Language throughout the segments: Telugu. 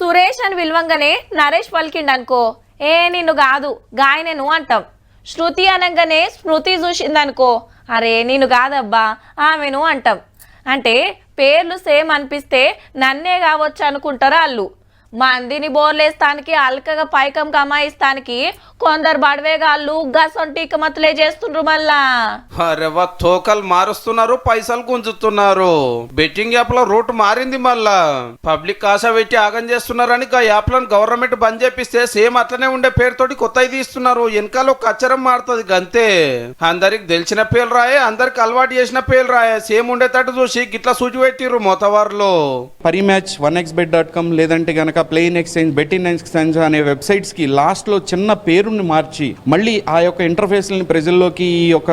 సురేష్ అని పిలవంగానే నరేష్ పలికిండనుకో ఏ నిన్ను కాదు గాయనేను అంటాం. శృతి అనగానే స్మృతి చూసిందనుకో అరే నేను కాదబ్బా ఆమెను అంటాం. అంటే పేర్లు సేమ్ అనిపిస్తే నన్నే కావచ్చు అనుకుంటారు వాళ్ళు. మందిని బోర్లేస్తానికి అల్కగా పైకం కమాయిస్తానికి కొందరు బడవేగాళ్ళు గసొంటి ఇకమతులే చేస్తుండ్రు. మళ్ళా అరెవా తోకలు మారుస్తున్నారు, పైసలు గుంజుతున్నారు. బెట్టింగ్ యాప్ లో రూట్ మారింది. మళ్ళా పబ్లిక్ ఆశ పెట్టి ఆగం చేస్తున్నారని ఆ యాప్ లను గవర్నమెంట్ బంద్ చేపిస్తే సేమ్ అట్లనే ఉండే పేరుతోటి కొత్తవి తీస్తున్నారు. వెనకాల ఒక అచ్చరం మారుతుంది గంతే. అందరికి తెలిసిన పేర్లు రాయే, అందరికి అలవాటు చేసిన పేర్లు రాయే, సేమ్ ఉండేటట్టు చూసి గిట్లా సూచి పెట్టిర్రు మొత్తవారులో. పరిమ్యాచ్ 1xbet.com లేదంటే గనక ప్లేన్ ఎక్స్చేంజ్, బెట్టింగ్ ఎక్స్చేంజ్ అనే వెబ్సైట్స్ కి లాస్ట్ లో చిన్న పేరుని మార్చి మళ్ళీ ఆ యొక్క ఇంటర్ఫేస్ ని ప్రజల్లోకి ఈ యొక్క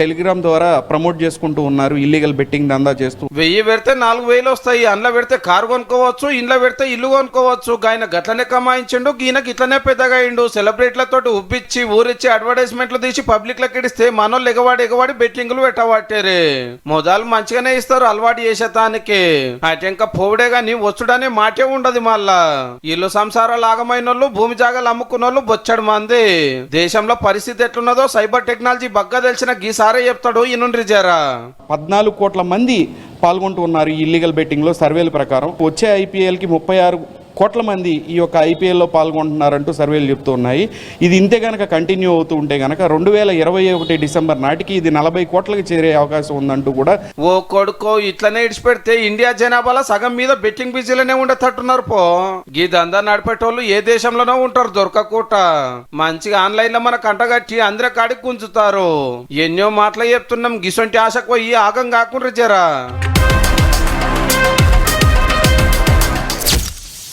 టెలిగ్రామ్ ద్వారా ప్రమోట్ చేసుకుంటూ ఉన్నారు. ఇల్లీగల్ బెట్టింగ్ దందా చేస్తూ 1000 పెడితే 4000 వస్తాయి. అందులో పెడితే కారు కొనుక్కోవచ్చు, ఇంట్లో పెడితే ఇల్లు కొనుక్కోవచ్చు. ఆయన గట్లనే కమాయించిండు, ఈయనకి ఇట్లనే పెద్దగా అయిండు. సెలబ్రిటీలతో ఉబ్బిచ్చి ఊరిచ్చి అడ్వర్టైజ్మెంట్లు తీసి పబ్లిక్ లకి ఇస్తే మనోళ్ళు ఎగవాడి బెట్టింగ్లు పెట్టవాటారే. మొదలు మంచిగానే ఇస్తారు అలవాటు చేసేతానికి. అటెంక పోవుడే గాని వచ్చుడనే మాటే ఉండదు. మళ్ళా ఇల్లు సంసారాలు ఆగమైన వాళ్ళు, భూమి జాగాలు అమ్ముకున్న వాళ్ళు బొచ్చడు మంది. దేశంలో పరిస్థితి ఎట్లున్నదో సైబర్ టెక్నాలజీ బగ్గా తెలిసిన గీసారే చెప్తాడు. ఇనుండ్రి జరా 14 కోట్ల మంది పాల్గొంటూ ఉన్నారు ఈ ఇల్లీగల్ బెట్టింగ్ లో. సర్వేల ప్రకారం వచ్చే IPL కి 36 కోట్ల మంది ఈ యొక్క IPL లో పాల్గొంటున్నారంటూ సర్వేలు చెప్తూ ఉన్నాయి. ఇది ఇంతే గనక కంటిన్యూ అవుతూ ఉంటే గనక 2021 డిసెంబర్ నాటికి ఇది 40 కోట్లకి చేరే అవకాశం ఉందంటూ కూడా. ఓ కొడుకో ఇట్లనే ఇడిచిపెడితే ఇండియా జనాభాలో సగం మీద బెట్టింగ్ బిజీలోనే ఉండేటట్టున్నారు. పో గీ దందా నడిపేటోళ్ళు ఏ దేశంలోనో ఉంటారు దొరకకూట. మంచిగా ఆన్లైన్ లో మన కంటగట్టి అందరి కాడికి గుంజుతారు. ఎన్నో మాటలు చెప్తున్నాం, గిసొంటి ఆశకు పోయి ఆగం కాకుండా జరా.